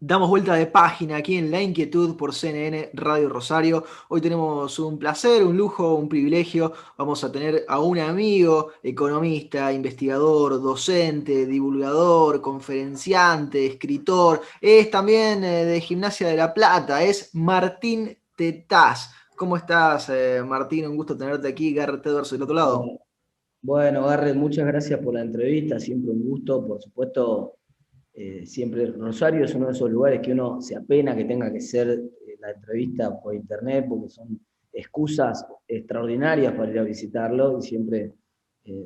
Damos vuelta de página aquí en La Inquietud por CNN Radio Rosario. Hoy tenemos un placer, un lujo, un privilegio. Vamos a tener a un amigo, economista, investigador, docente, divulgador, conferenciante, escritor. Es también de Gimnasia de La Plata, es Martín Tetaz. ¿Cómo estás, Martín? Un gusto tenerte aquí. Garrett Edwards del otro lado. Bueno, bueno, Garret, muchas gracias por la entrevista, siempre un gusto, por supuesto, siempre Rosario es uno de esos lugares que uno se apena que tenga que ser la entrevista por internet, porque son excusas extraordinarias para ir a visitarlo, y siempre,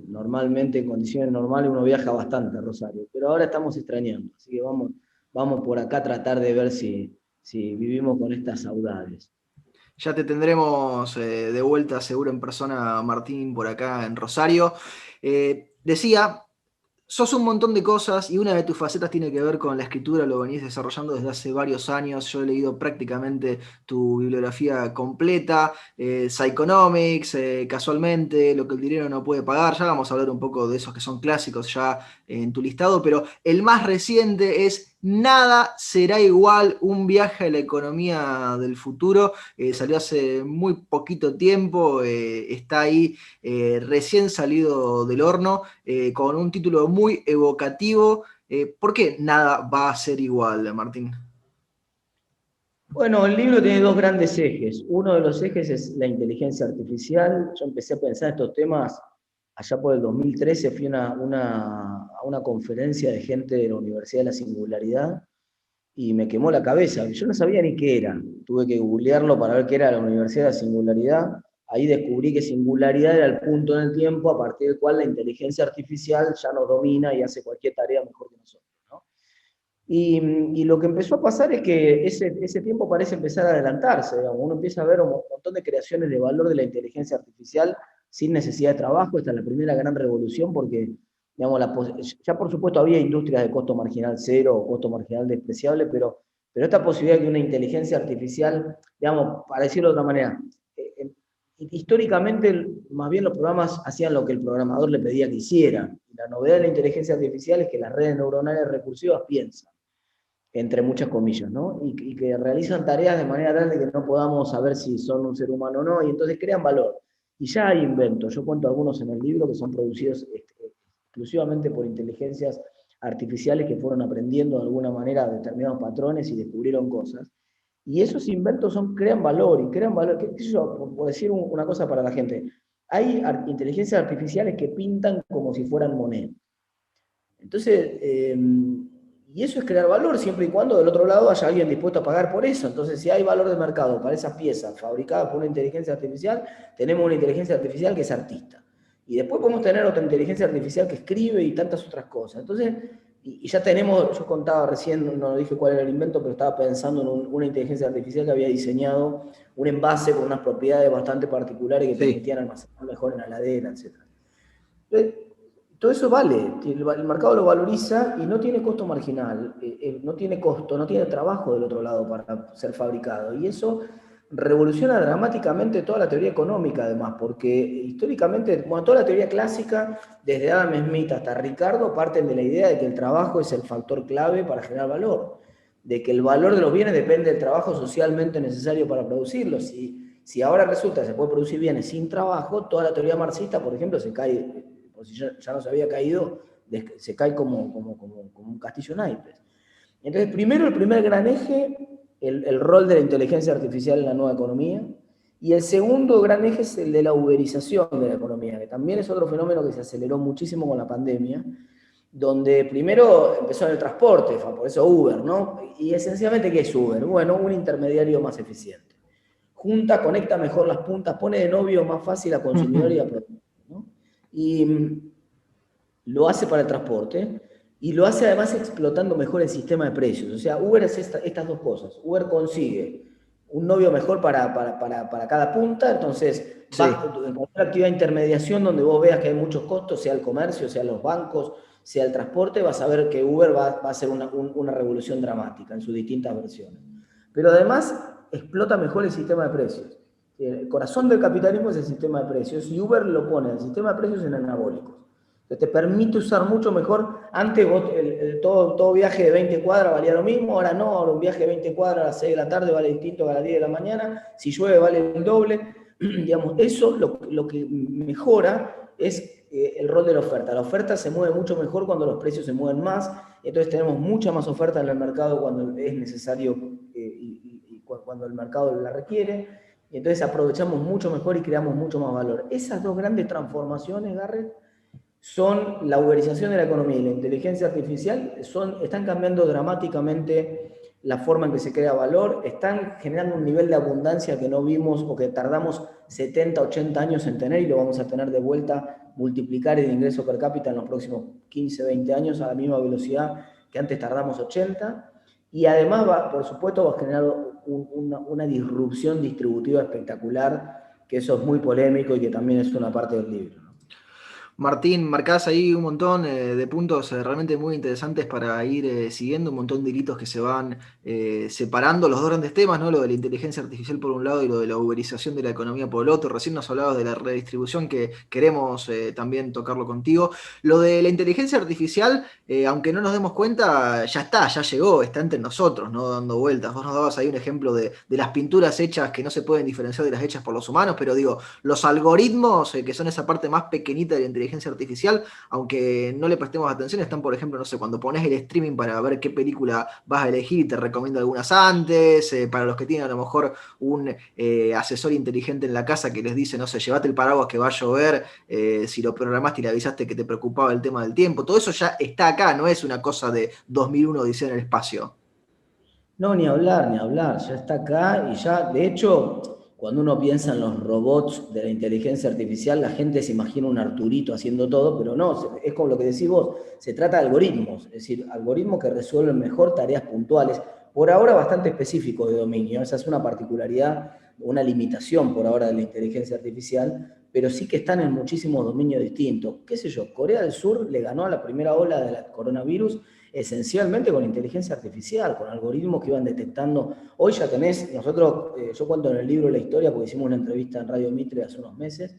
normalmente, en condiciones normales, uno viaja bastante a Rosario, pero ahora estamos extrañando, así que vamos por acá a tratar de ver si vivimos con estas saudades. Ya te tendremos de vuelta seguro en persona, Martín, por acá en Rosario. Decía, sos un montón de cosas y una de tus facetas tiene que ver con la escritura, lo venís desarrollando desde hace varios años. Yo he leído prácticamente tu bibliografía completa, Psychonomics, casualmente, Lo que el dinero no puede pagar. Ya vamos a hablar un poco de esos que son clásicos ya en tu listado, pero el más reciente es Nada será igual, un viaje a la economía del futuro. Salió hace muy poquito tiempo, está ahí recién salido del horno con un título muy evocativo. ¿Por qué nada va a ser igual, Martín? Bueno, el libro tiene dos grandes ejes. Uno de los ejes es la inteligencia artificial. Yo empecé a pensar estos temas allá por el 2013, fui a una conferencia de gente de la Universidad de la Singularidad y me quemó la cabeza. Yo no sabía ni qué era. Tuve que googlearlo para ver qué era la Universidad de la Singularidad. Ahí descubrí que singularidad era el punto en el tiempo a partir del cual la inteligencia artificial ya nos domina y hace cualquier tarea mejor que nosotros, ¿no? Y lo que empezó a pasar es que ese tiempo parece empezar a adelantarse, digamos. Uno empieza a ver un montón de creaciones de valor de la inteligencia artificial sin necesidad de trabajo. Esta es la primera gran revolución porque, digamos, ya por supuesto había industrias de costo marginal cero o costo marginal despreciable, pero esta posibilidad de que una inteligencia artificial, digamos, para decirlo de otra manera, eh, históricamente más bien los programas hacían lo que el programador le pedía que hiciera. Y la novedad de la inteligencia artificial es que las redes neuronales recursivas piensan, entre muchas comillas, ¿no? Y que realizan tareas de manera tal de que no podamos saber si son un ser humano o no, y entonces crean valor. Y ya hay inventos, yo cuento algunos en el libro que son producidos exclusivamente por inteligencias artificiales que fueron aprendiendo de alguna manera determinados patrones y descubrieron cosas. Y esos inventos crean valor, qué sé yo, por decir una cosa para la gente. Hay inteligencias artificiales que pintan como si fueran monedas. Entonces, y eso es crear valor siempre y cuando del otro lado haya alguien dispuesto a pagar por eso. Entonces, si hay valor de mercado para esas piezas fabricadas por una inteligencia artificial, tenemos una inteligencia artificial que es artista. Y después podemos tener otra inteligencia artificial que escribe y tantas otras cosas. Entonces, y ya tenemos, yo contaba recién, no dije cuál era el invento, pero estaba pensando en una inteligencia artificial que había diseñado un envase con unas propiedades bastante particulares que Sí. permitían almacenar mejor en la heladera, etc. Todo eso vale, el mercado lo valoriza y no tiene costo marginal, no tiene costo, no tiene trabajo del otro lado para ser fabricado. Y eso revoluciona dramáticamente toda la teoría económica, además, porque históricamente, bueno, toda la teoría clásica, desde Adam Smith hasta Ricardo, parten de la idea de que el trabajo es el factor clave para generar valor, de que el valor de los bienes depende del trabajo socialmente necesario para producirlos. Si ahora resulta que se puede producir bienes sin trabajo, toda la teoría marxista, por ejemplo, se cae, por si ya no se había caído, se cae como un castillo en naipes. Entonces, primero, el primer gran eje, el rol de la inteligencia artificial en la nueva economía, y el segundo gran eje es el de la uberización de la economía, que también es otro fenómeno que se aceleró muchísimo con la pandemia, donde primero empezó en el transporte, por eso Uber, ¿no? Y esencialmente, ¿qué es Uber? Bueno, un intermediario más eficiente. Junta, conecta mejor las puntas, pone de novio más fácil a consumidor y a productor, ¿no? Y lo hace para el transporte y lo hace además explotando mejor el sistema de precios. O sea, Uber hace estas dos cosas. Uber consigue un novio mejor para cada punta, entonces va Sí. en cualquier actividad de intermediación donde vos veas que hay muchos costos, sea el comercio, sea los bancos, sea el transporte, vas a ver que Uber va a hacer una revolución dramática en sus distintas versiones. Pero además explota mejor el sistema de precios. El corazón del capitalismo es el sistema de precios y Uber lo pone el sistema de precios en anabólicos. Entonces te permite usar mucho mejor. Antes todo viaje de 20 cuadras valía lo mismo, ahora no, ahora un viaje de 20 cuadras a las 6 de la tarde vale distinto que a las 10 de la mañana, si llueve vale el doble. Digamos, eso lo que mejora es el rol de la oferta. La oferta se mueve mucho mejor cuando los precios se mueven más, entonces tenemos mucha más oferta en el mercado cuando es necesario y cuando el mercado la requiere, y entonces aprovechamos mucho mejor y creamos mucho más valor. Esas dos grandes transformaciones, Garrett, son la uberización de la economía y la inteligencia artificial, están cambiando dramáticamente la forma en que se crea valor, están generando un nivel de abundancia que no vimos o que tardamos 70, 80 años en tener y lo vamos a tener de vuelta, multiplicar el ingreso per cápita en los próximos 15, 20 años a la misma velocidad que antes tardamos 80, y además, por supuesto, va a generar una disrupción distributiva espectacular, que eso es muy polémico y que también es una parte del libro. Martín, marcás ahí un montón de puntos realmente muy interesantes para ir siguiendo, un montón de hilitos que se van separando los dos grandes temas, ¿no? Lo de la inteligencia artificial por un lado y lo de la uberización de la economía por el otro. Recién nos hablabas de la redistribución, que queremos también tocarlo contigo. Lo de la inteligencia artificial, aunque no nos demos cuenta, ya está, ya llegó, está entre nosotros, ¿no? Dando vueltas. Vos nos dabas ahí un ejemplo de las pinturas hechas que no se pueden diferenciar de las hechas por los humanos, pero digo, los algoritmos, que son esa parte más pequeñita de la inteligencia artificial, aunque no le prestemos atención, están, por ejemplo, no sé, cuando pones el streaming para ver qué película vas a elegir y te recomiendo algunas antes, para los que tienen a lo mejor un asesor inteligente en la casa que les dice, no sé, llévate el paraguas que va a llover, si lo programaste y le avisaste que te preocupaba el tema del tiempo, todo eso ya está acá, no es una cosa de 2001 Odisea en el espacio. No, ni hablar, ya está acá y ya, de hecho, cuando uno piensa en los robots de la inteligencia artificial, la gente se imagina un Arturito haciendo todo, pero no, es como lo que decís vos, se trata de algoritmos, es decir, algoritmos que resuelven mejor tareas puntuales, por ahora bastante específicos de dominio, esa es una particularidad, una limitación por ahora de la inteligencia artificial, pero sí que están en muchísimos dominios distintos. ¿Qué sé yo? Corea del Sur le ganó a la primera ola del coronavirus esencialmente con inteligencia artificial, con algoritmos que iban detectando. Hoy ya tenés, nosotros, yo cuento en el libro la historia, porque hicimos una entrevista en Radio Mitre hace unos meses,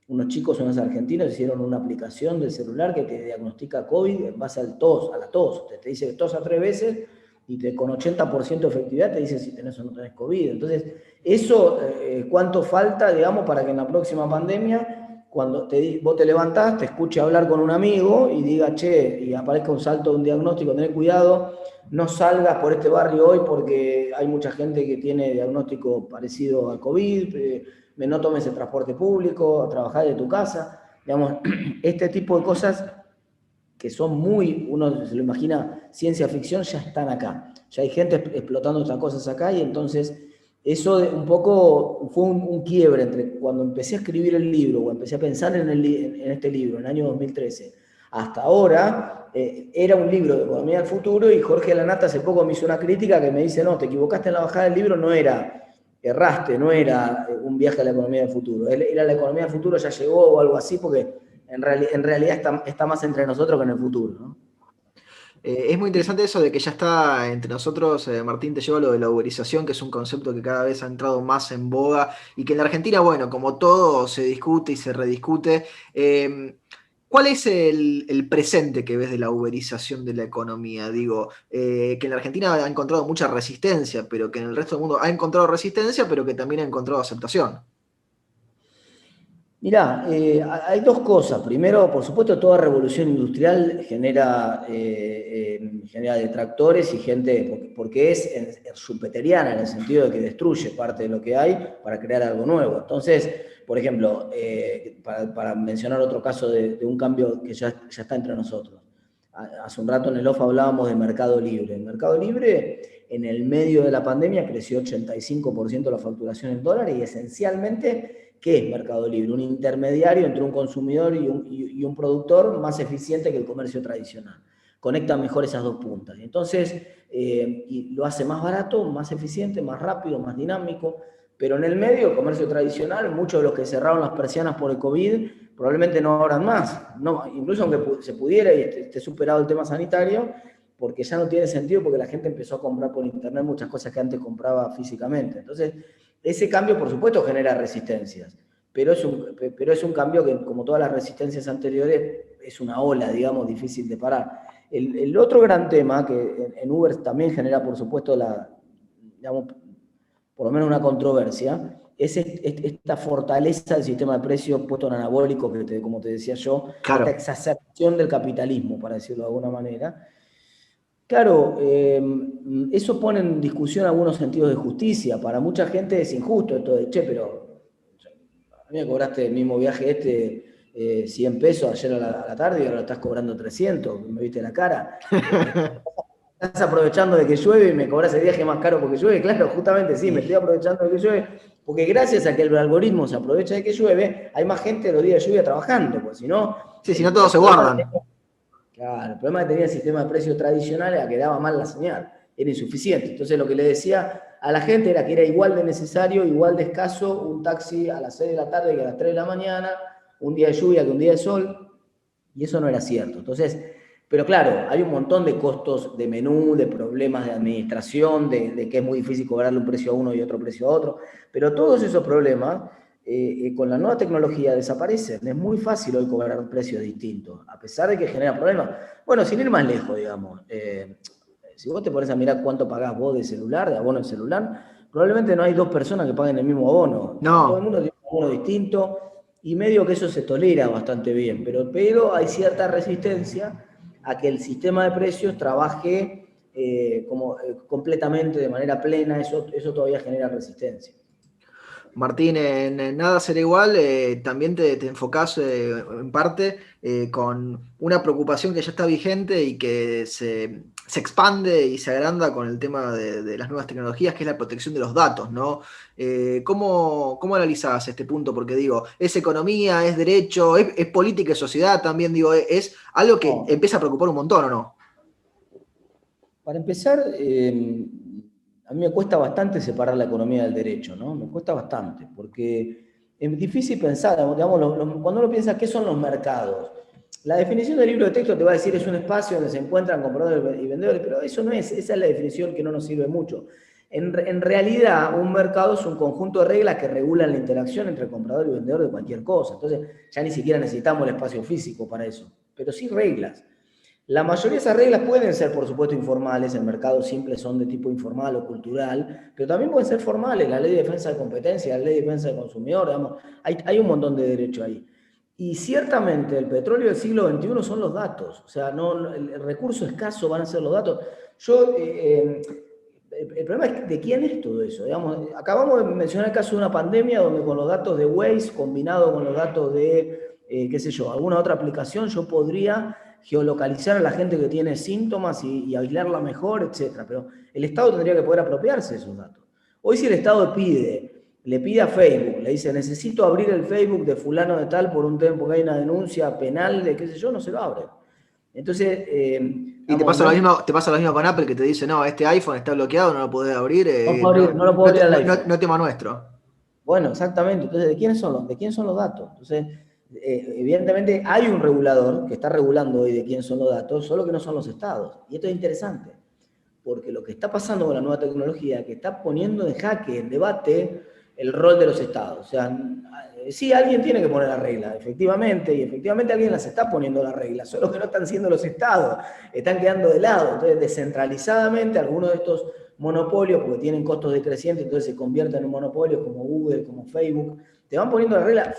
unos chicos, unos argentinos, hicieron una aplicación del celular que te diagnostica COVID en base al tos, a la tos. Te dice que tosa 3 veces y con 80% de efectividad te dice si tenés o no tenés COVID. Entonces, eso, ¿cuánto falta, digamos, para que en la próxima pandemia cuando vos te levantás, te escuche hablar con un amigo y diga, che, y aparezca un salto de un diagnóstico, tenés cuidado, no salgas por este barrio hoy porque hay mucha gente que tiene diagnóstico parecido al COVID, no tomes el transporte público, trabajá de tu casa, digamos, este tipo de cosas que son uno se lo imagina ciencia ficción, ya están acá. Ya hay gente explotando estas cosas acá y entonces eso un poco fue un quiebre entre cuando empecé a escribir el libro o empecé a pensar en este libro en el año 2013 hasta ahora. Era un libro de economía del futuro y Jorge Lanata hace poco me hizo una crítica que me dice, no, te equivocaste en la bajada del libro, no era, erraste, no era un viaje a la economía del futuro, era la economía del futuro, ya llegó o algo así, porque en realidad está más entre nosotros que en el futuro, ¿no? Es muy interesante eso de que ya está entre nosotros. Martín, te lleva lo de la uberización, que es un concepto que cada vez ha entrado más en boga y que en la Argentina, bueno, como todo se discute y se rediscute. ¿Cuál es el presente que ves de la uberización de la economía? Digo, que en la Argentina ha encontrado mucha resistencia, pero que en el resto del mundo ha encontrado resistencia, pero que también ha encontrado aceptación. Mirá, hay dos cosas. Primero, por supuesto, toda revolución industrial genera detractores y gente, porque es schumpeteriana en el sentido de que destruye parte de lo que hay para crear algo nuevo. Entonces, por ejemplo, para mencionar otro caso de un cambio que ya está entre nosotros. Hace un rato en el off hablábamos de Mercado Libre. El Mercado Libre, en el medio de la pandemia, creció 85% la facturación en dólares y esencialmente... ¿Qué es Mercado Libre? Un intermediario entre un consumidor y un productor más eficiente que el comercio tradicional. Conecta mejor esas dos puntas. Entonces, y lo hace más barato, más eficiente, más rápido, más dinámico. Pero en el medio, el comercio tradicional, muchos de los que cerraron las persianas por el COVID probablemente no abran más. No, incluso aunque se pudiera y esté superado el tema sanitario, porque ya no tiene sentido porque la gente empezó a comprar por internet muchas cosas que antes compraba físicamente. Entonces, ese cambio, por supuesto, genera resistencias, pero es un cambio que, como todas las resistencias anteriores, es una ola, digamos, difícil de parar. El otro gran tema, que en Uber también genera, por supuesto, digamos, por lo menos una controversia, es esta fortaleza del sistema de precios puesto en anabólico, como te decía yo, esta Claro. exacerbación del capitalismo, para decirlo de alguna manera. Claro, eso pone en discusión algunos sentidos de justicia. Para mucha gente es injusto esto de, che, pero a mí me cobraste el mismo viaje 100 pesos ayer a la tarde y ahora lo estás cobrando 300, me viste la cara. Estás aprovechando de que llueve y me cobras el viaje más caro porque llueve. Claro, justamente sí, me estoy aprovechando de que llueve, porque gracias a que el algoritmo se aprovecha de que llueve, hay más gente los días de lluvia trabajando, pues si no, Sí, si no todos se guardan. claro, el problema que tenía el sistema de precios tradicional era que daba mal la señal, era insuficiente. Entonces lo que le decía a la gente era que era igual de necesario, igual de escaso un taxi a las 6 de la tarde que a las 3 de la mañana, un día de lluvia que un día de sol, y eso no era cierto. Entonces, pero claro, hay un montón de costos de menú, de problemas de administración, de que es muy difícil cobrarle un precio a uno y otro precio a otro, pero todos esos problemas con la nueva tecnología desaparecen. Es muy fácil hoy cobrar un precio distinto, a pesar de que genera problemas. Bueno, sin ir más lejos, digamos, si vos te pones a mirar cuánto pagás vos de celular, de abono de celular, probablemente no hay dos personas que paguen el mismo abono. Todo el No. mundo tiene un abono distinto y medio que eso se tolera bastante bien, pero hay cierta resistencia a que el sistema de precios trabaje completamente de manera plena, eso todavía genera resistencia. Martín, en Nada será igual, también te enfocás en parte con una preocupación que ya está vigente y que se expande y se agranda con el tema de las nuevas tecnologías, que es la protección de los datos, ¿no? ¿Cómo analizás este punto? Porque digo, es economía, es derecho, es política y sociedad también, digo, es algo que No, empieza a preocupar un montón, ¿o no? para empezar, a mí me cuesta bastante separar la economía del derecho, ¿no? Me cuesta bastante, porque es difícil pensar, digamos, cuando uno piensa qué son los mercados. La definición del libro de texto te va a decir es un espacio donde se encuentran compradores y vendedores, pero eso no es, esa es la definición que no nos sirve mucho. En realidad, un mercado es un conjunto de reglas que regulan la interacción entre comprador y vendedor de cualquier cosa. Entonces, ya ni siquiera necesitamos el espacio físico para eso, pero sí reglas. La mayoría de esas reglas pueden ser, por supuesto, informales, en mercados simples son de tipo informal o cultural, pero también pueden ser formales, la ley de defensa de competencia, la ley de defensa del consumidor, digamos, hay un montón de derecho ahí. Y ciertamente el petróleo del siglo XXI son los datos, o sea, el recurso escaso van a ser los datos. El problema es de quién es todo eso. Digamos, acabamos de mencionar el caso de una pandemia donde con los datos de Waze combinado con los datos de, qué sé yo, alguna otra aplicación, yo podría geolocalizar a la gente que tiene síntomas y aislarla mejor, etc. Pero el Estado tendría que poder apropiarse de esos datos. Hoy si el Estado le pide a Facebook, le dice, necesito abrir el Facebook de fulano de tal por un tiempo que hay una denuncia penal de qué sé yo, no se lo abre. Entonces, Y te vamos, pasa no lo es, mismo, te pasa lo mismo con Apple, que te dice, no, este iPhone está bloqueado, no lo podés abrir, no lo puedo abrir al iPhone. no es tema nuestro. Bueno, exactamente. Entonces, ¿de quién son los datos? Entonces, evidentemente hay un regulador que está regulando hoy de quién son los datos, solo que no son los estados. Y esto es interesante, porque lo que está pasando con la nueva tecnología, que está poniendo en jaque, en debate, el rol de los estados. O sea, sí, alguien tiene que poner la regla, efectivamente, y efectivamente alguien las está poniendo la regla, solo que no están siendo los estados, están quedando de lado. Entonces, descentralizadamente, algunos de estos monopolios, porque tienen costos decrecientes, entonces se convierten en monopolios como Google, como Facebook, te van poniendo la regla.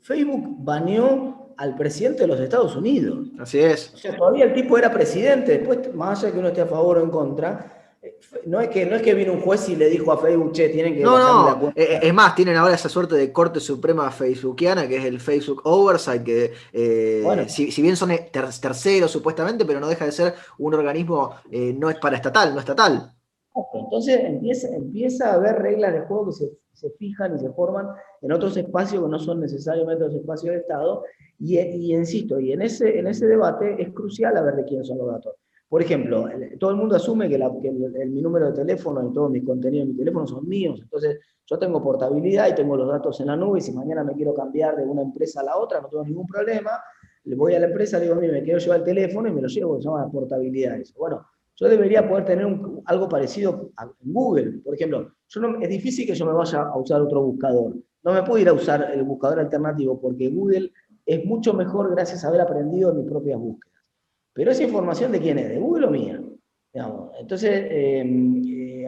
Facebook baneó al presidente de los Estados Unidos. Así es. O sea, todavía el tipo era presidente, después, más allá de que uno esté a favor o en contra, no es que vino un juez y le dijo a Facebook, che, tienen que No, bajarme la no, cuenta. es más, tienen ahora esa suerte de corte suprema facebookiana, que es el Facebook Oversight, que Bueno, si bien son terceros supuestamente, pero no deja de ser un organismo no es paraestatal, no estatal. entonces empieza a haber reglas de juego que se fijan y se forman en otros espacios que no son necesariamente los espacios de Estado, y insisto, y en ese debate es crucial a ver de quién son los datos. Por ejemplo, todo el mundo asume que mi número de teléfono y todos mis contenidos en mi teléfono son míos, entonces yo tengo portabilidad y tengo los datos en la nube, y si mañana me quiero cambiar de una empresa a la otra, no tengo ningún problema, le voy a la empresa, le digo, mire, me quiero llevar el teléfono y me lo llevo, se llama portabilidad. Eso. Bueno, yo debería poder tener algo parecido en Google. Por ejemplo, es difícil que yo me vaya a usar otro buscador. No me puedo ir a usar el buscador alternativo porque Google es mucho mejor gracias a haber aprendido en mis propias búsquedas. Pero esa información, ¿de quién es? ¿De Google o mía? Digamos. Entonces,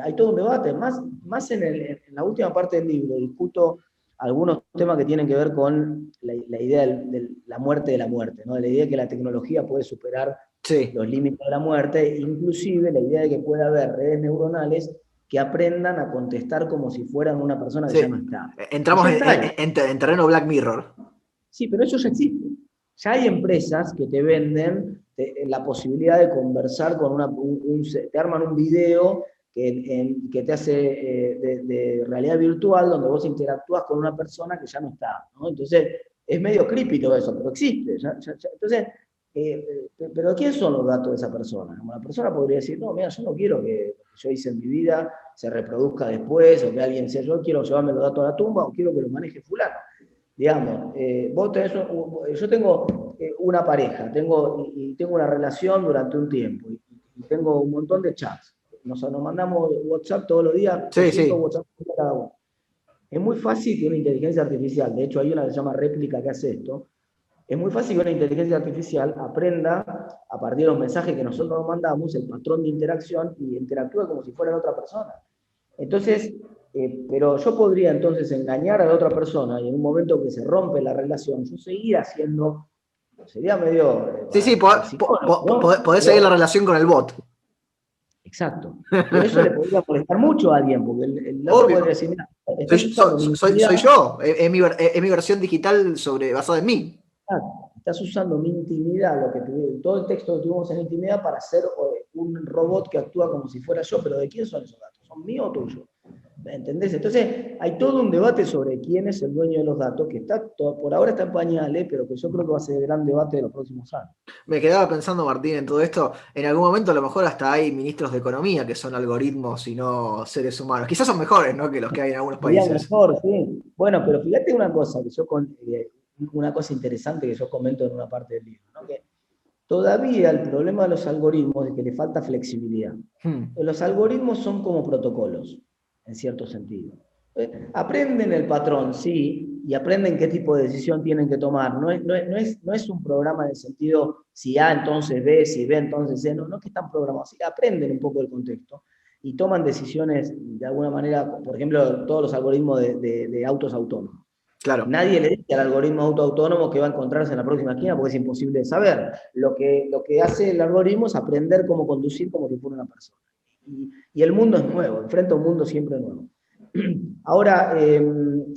hay todo un debate. Más en la última parte del libro discuto algunos temas que tienen que ver con la idea de la muerte, ¿no? De la idea de que la tecnología puede superar Sí. los límites de la muerte, inclusive la idea de que puede haber redes neuronales que aprendan a contestar como si fueran una persona que ya no Sí. está. Y Entramos ya está. en terreno Black Mirror. Sí, pero eso ya existe. Ya hay empresas que te venden la posibilidad de conversar con te arman un video que te hace de realidad virtual, donde vos interactúas con una persona que ya no está, ¿no? Entonces, es medio creepy todo eso, pero existe. Entonces, pero ¿quién son los datos de esa persona? Como la persona podría decir, no, mira, yo no quiero que lo que yo hice en mi vida se reproduzca después, o que alguien sea, yo quiero llevarme los datos a la tumba, o quiero que lo maneje fulano. Digamos, yo tengo una pareja, tengo una relación durante un tiempo, y tengo un montón de chats. Nos mandamos WhatsApp todos los días, Sí, 200 sí. WhatsApp cada uno. Es muy fácil que una inteligencia artificial, de hecho hay una que se llama Réplica que hace esto, es muy fácil que una inteligencia artificial aprenda a partir de los mensajes que nosotros nos mandamos, el patrón de interacción, y interactúe como si fuera otra persona. Entonces, pero yo podría entonces engañar a la otra persona, y en un momento que se rompe la relación, yo seguir haciendo, sería medio Sí, sí, para el psicólogo, ¿no? podés seguir la Pero, relación con el bot. exacto. Pero eso le podría molestar mucho a alguien, porque el otro podría Obvio. decir, mira, estás usando mi Soy intimidad. yo. Es mi versión digital basada en mí. Estás usando mi intimidad, todo el texto que tuvimos en intimidad, para hacer un robot que actúa como si fuera yo, pero ¿de quién son esos datos? ¿Son míos o tuyos? ¿Entendés? Entonces, hay todo un debate sobre quién es el dueño de los datos, que por ahora está en pañales, pero que yo creo que va a ser el gran debate de los próximos años. Me quedaba pensando, Martín, en todo esto. En algún momento a lo mejor hasta hay ministros de economía que son algoritmos y no seres humanos. Quizás son mejores, ¿no?, que los que hay en algunos Sería países. mejor, sí. Bueno, pero fíjate una cosa, una cosa interesante que yo comento en una parte del libro, ¿no? Que todavía el problema de los algoritmos es que le falta flexibilidad. Hmm. Los algoritmos son como protocolos, en cierto sentido. Aprenden el patrón, sí, y aprenden qué tipo de decisión tienen que tomar. No es un programa en el sentido, si A entonces B, si B entonces C, no es que están programados, sí, aprenden un poco el contexto y toman decisiones de alguna manera, por ejemplo, todos los algoritmos de autos autónomos. Claro. Nadie le dice al algoritmo autónomo que va a encontrarse en la próxima esquina, porque es imposible de saber. Lo que hace el algoritmo es aprender cómo conducir como si fuera una persona. Y el mundo es nuevo, enfrenta un mundo siempre nuevo. Ahora, en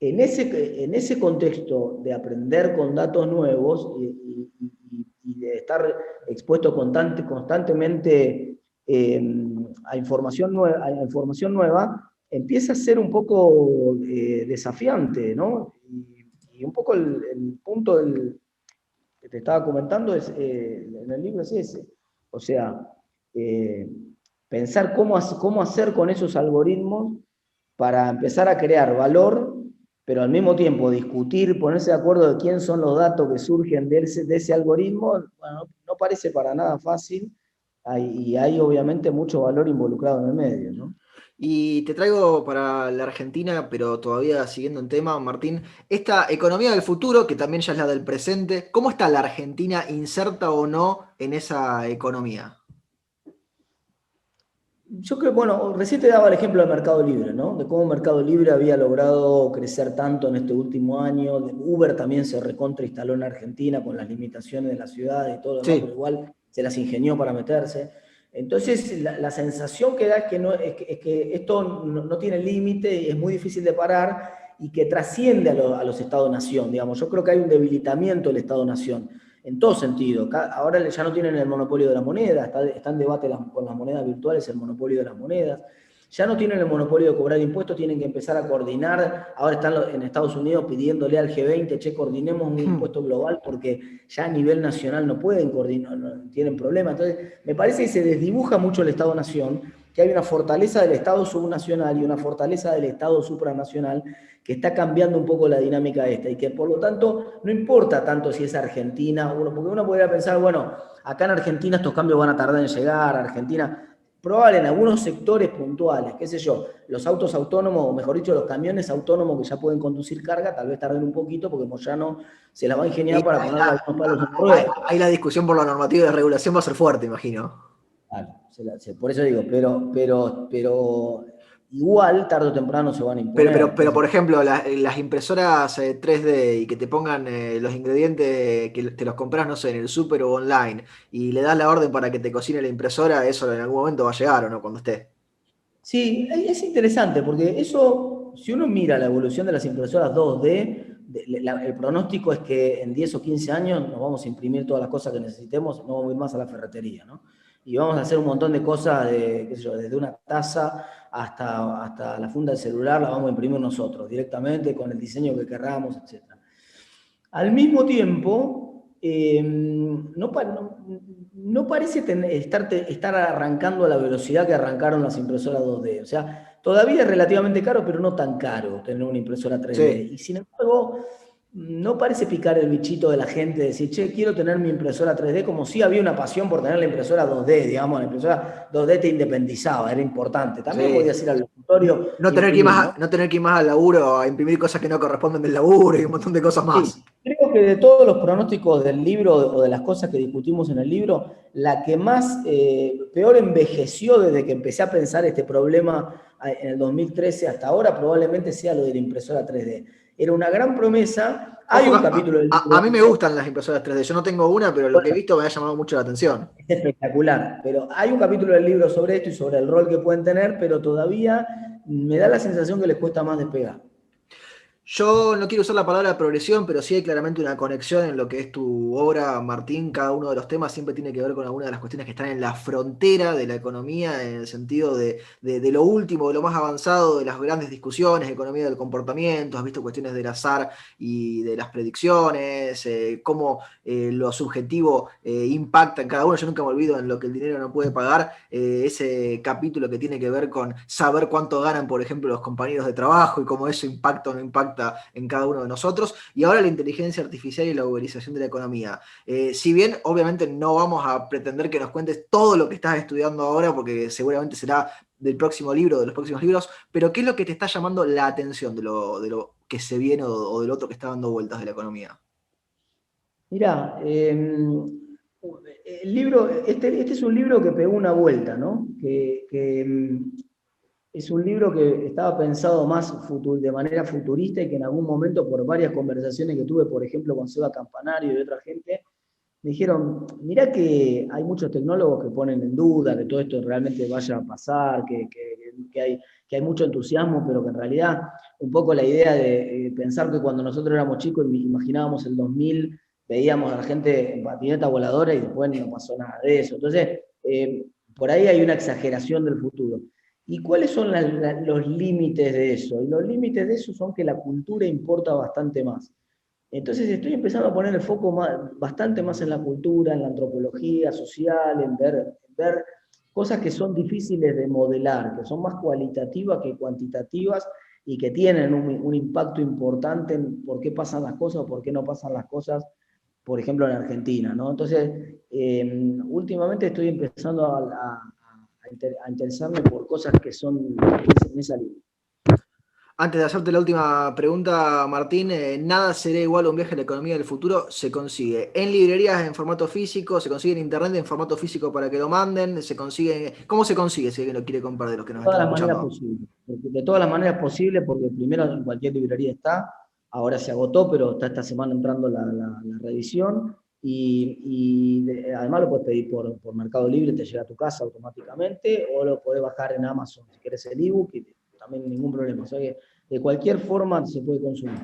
ese contexto de aprender con datos nuevos y de estar expuesto constantemente a información nueva, empieza a ser un poco desafiante, ¿no? Y un poco el punto que te estaba comentando en el libro es ese. O sea, pensar cómo hacer con esos algoritmos para empezar a crear valor, pero al mismo tiempo discutir, ponerse de acuerdo de quién son los datos que surgen de ese algoritmo, bueno, no parece para nada fácil, y hay obviamente mucho valor involucrado en el medio, ¿no? Y te traigo para la Argentina, pero todavía siguiendo en tema, Martín, esta economía del futuro, que también ya es la del presente, ¿cómo está la Argentina inserta o no en esa economía? Yo creo, bueno, recién te daba el ejemplo del Mercado Libre, ¿no? De cómo Mercado Libre había logrado crecer tanto en este último año. Uber también se recontra instaló en Argentina con las limitaciones de la ciudad y todo lo demás, pero Sí, igual se las ingenió para meterse. Entonces, la sensación que da es que esto no tiene límite, es muy difícil de parar, y que trasciende a los Estados-nación, digamos. Yo creo que hay un debilitamiento del Estado-nación en todo sentido. Ahora ya no tienen el monopolio de la moneda, está en debate con las monedas virtuales el monopolio de las monedas. Ya no tienen el monopolio de cobrar impuestos, tienen que empezar a coordinar. Ahora están en Estados Unidos pidiéndole al G20, che, coordinemos un impuesto global, porque ya a nivel nacional no pueden coordinar, no, tienen problemas. Entonces, me parece que se desdibuja mucho el Estado-nación, que hay una fortaleza del Estado subnacional y una fortaleza del Estado supranacional que está cambiando un poco la dinámica esta, y que por lo tanto no importa tanto si es Argentina, porque uno podría pensar, bueno, acá en Argentina estos cambios van a tardar en llegar, Argentina, probable en algunos sectores puntuales, qué sé yo, los autos autónomos, o mejor dicho, los camiones autónomos que ya pueden conducir carga, tal vez tarden un poquito porque Moyano se la va a ingeniar Y para ponerle algunos palos en ruedas. ahí la discusión por la normativa de regulación va a ser fuerte, imagino. Claro, por eso digo, pero igual tarde o temprano se van a imponer. Pero Entonces, por ejemplo, las impresoras 3D y que te pongan los ingredientes que te los compras, no sé, en el súper o online y le das la orden para que te cocine la impresora, eso en algún momento va a llegar o no, cuando esté. sí, es interesante porque eso, si uno mira la evolución de las impresoras 2D, el pronóstico es que en 10 o 15 años nos vamos a imprimir todas las cosas que necesitemos, no vamos a ir más a la ferretería, ¿no? Y vamos a hacer un montón de cosas, qué sé yo, desde una taza hasta la funda del celular, la vamos a imprimir nosotros directamente con el diseño que querramos, etc. Al mismo tiempo, no parece estar arrancando a la velocidad que arrancaron las impresoras 2D. O sea, todavía es relativamente caro, pero no tan caro tener una impresora 3D. Sí. Y sin embargo, no parece picar el bichito de la gente de decir, che, quiero tener mi impresora 3D, como si había una pasión por tener la impresora 2D, digamos, la impresora 2D te independizaba, era importante. También Sí. podías ir al laboratorio No e tener que ir imprimir, ¿no? más, no tener que ir más al laburo a imprimir cosas que no corresponden del laburo y un montón de cosas Sí, más. creo que de todos los pronósticos del libro o de las cosas que discutimos en el libro, la que más peor envejeció desde que empecé a pensar este problema en el 2013 hasta ahora probablemente sea lo de la impresora 3D. Era una gran promesa. Hay Ojo, un capítulo del a libro, mí me gustan las impresoras 3D. Yo no tengo una, pero lo que he bueno, visto me ha llamado mucho la atención. es espectacular, pero hay un capítulo del libro sobre esto y sobre el rol que pueden tener, pero todavía me da la sensación que les cuesta más despegar. Yo no quiero usar la palabra progresión, pero sí hay claramente una conexión en lo que es tu obra, Martín. Cada uno de los temas siempre tiene que ver con alguna de las cuestiones que están en la frontera de la economía, en el sentido de lo último, de lo más avanzado, de las grandes discusiones, economía del comportamiento. Has visto cuestiones del azar y de las predicciones, cómo lo subjetivo impacta en cada uno. Yo nunca me olvido en lo que el dinero no puede pagar, ese capítulo que tiene que ver con saber cuánto ganan, por ejemplo, los compañeros de trabajo y cómo eso impacta o no impacta en cada uno de nosotros. Y ahora la inteligencia artificial y la uberización de la economía. Si bien, obviamente, no vamos a pretender que nos cuentes todo lo que estás estudiando ahora, porque seguramente será del próximo libro, de los próximos libros, pero ¿qué es lo que te está llamando la atención de lo que se viene o del otro que está dando vueltas de la economía? Mirá, el libro, este es un libro que pegó una vuelta, ¿no? Es un libro que estaba pensado más de manera futurista y que en algún momento, por varias conversaciones que tuve, por ejemplo, con Seba Campanario y otra gente, me dijeron, mirá que hay muchos tecnólogos que ponen en duda que todo esto realmente vaya a pasar, que hay mucho entusiasmo, pero que en realidad un poco la idea de pensar que cuando nosotros éramos chicos y imaginábamos el 2000, veíamos a la gente en patineta voladora y después no pasó nada de eso. Entonces, por ahí hay una exageración del futuro. ¿Y cuáles son los límites de eso? Y los límites de eso son que la cultura importa bastante más. Entonces estoy empezando a poner el foco bastante más en la cultura, en la antropología social, en ver cosas que son difíciles de modelar, que son más cualitativas que cuantitativas y que tienen un impacto importante en por qué pasan las cosas o por qué no pasan las cosas, por ejemplo, en Argentina, ¿no? Entonces, últimamente estoy empezando a interesarme por cosas que son en esa línea. Antes de hacerte la última pregunta, Martín, nada será igual a un viaje a la economía del futuro. Se consigue en librerías en formato físico, se consigue en internet en formato físico para que lo manden, se consigue. ¿Cómo se consigue si alguien lo quiere comprar de los que De nos todas están las maneras escuchando? posibles. De todas las maneras posibles, porque primero en cualquier librería está, ahora se agotó, pero está esta semana entrando la reedición. Además lo puedes pedir por Mercado Libre, te llega a tu casa automáticamente, o lo podés bajar en Amazon si querés el ebook, y también ningún problema. O sea que de cualquier forma se puede consumir.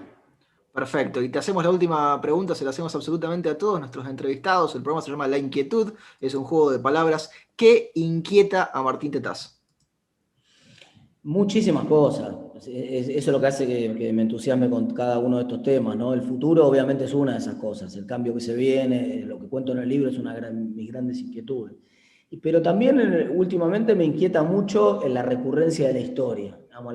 Perfecto. Y te hacemos la última pregunta, se la hacemos absolutamente a todos nuestros entrevistados. El programa se llama La Inquietud, es un juego de palabras. ¿Qué inquieta a Martín Tetaz? Muchísimas cosas. Eso es lo que hace que me entusiasme con cada uno de estos temas, ¿no? El futuro obviamente es una de esas cosas. El cambio que se viene, lo que cuento en el libro es una mis grandes inquietudes. Pero también últimamente me inquieta mucho la recurrencia de la historia. Digamos,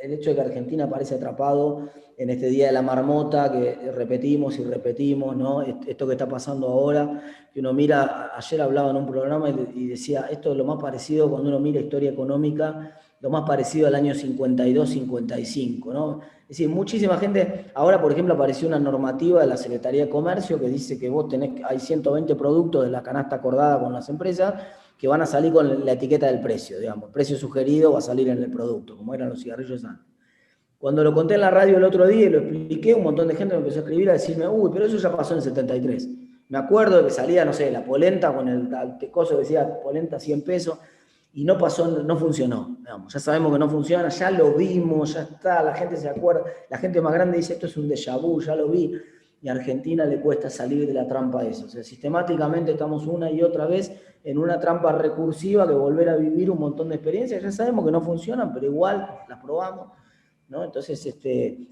el hecho de que Argentina parece atrapado en este Día de la Marmota, que repetimos y repetimos, ¿no? Esto que está pasando ahora, que uno mira, ayer hablaba en un programa y decía, esto es lo más parecido, cuando uno mira historia económica, lo más parecido al año 52-55, ¿no? Es decir, muchísima gente, ahora por ejemplo apareció una normativa de la Secretaría de Comercio que dice que hay 120 productos de la canasta acordada con las empresas que van a salir con la etiqueta del precio, digamos, el precio sugerido va a salir en el producto, como eran los cigarrillos antes. Cuando lo conté en la radio el otro día y lo expliqué, un montón de gente me empezó a escribir a decirme, uy, pero eso ya pasó en el 73. Me acuerdo de que salía, no sé, la polenta con el coso que decía polenta 100 pesos, y no pasó, no funcionó. Digamos, ya sabemos que no funciona, ya lo vimos, ya está, la gente se acuerda, la gente más grande dice, esto es un déjà vu, ya lo vi, y a Argentina le cuesta salir de la trampa de eso. O sea, sistemáticamente estamos una y otra vez en una trampa recursiva que volver a vivir un montón de experiencias, ya sabemos que no funcionan, pero igual las probamos, ¿no? Entonces,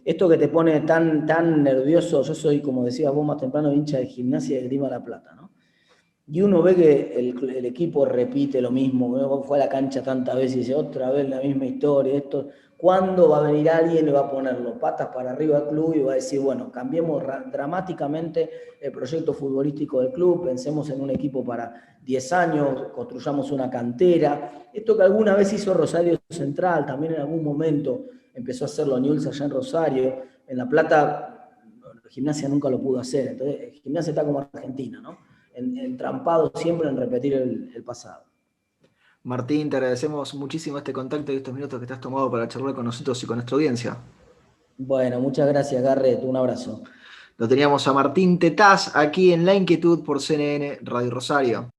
esto que te pone tan nervioso, yo soy, como decías vos más temprano, hincha de Gimnasia y de Grima La Plata, ¿no? Y uno ve que el equipo repite lo mismo, ¿no? Fue a la cancha tantas veces y dice otra vez la misma historia, esto, ¿cuándo va a venir alguien y va a ponerlo patas para arriba al club y va a decir, bueno, cambiemos dramáticamente el proyecto futbolístico del club, pensemos en un equipo para 10 años, construyamos una cantera? Esto que alguna vez hizo Rosario Central, también en algún momento empezó a hacerlo Newell's allá en Rosario, en La Plata, Gimnasia nunca lo pudo hacer, entonces Gimnasia está como Argentina, ¿no? Entrampado siempre en repetir el pasado. Martín, te agradecemos muchísimo este contacto y estos minutos que te has tomado para charlar con nosotros y con nuestra audiencia. Bueno, muchas gracias, Garret, un abrazo. Lo teníamos a Martín Tetaz aquí en La Inquietud por CNN Radio Rosario.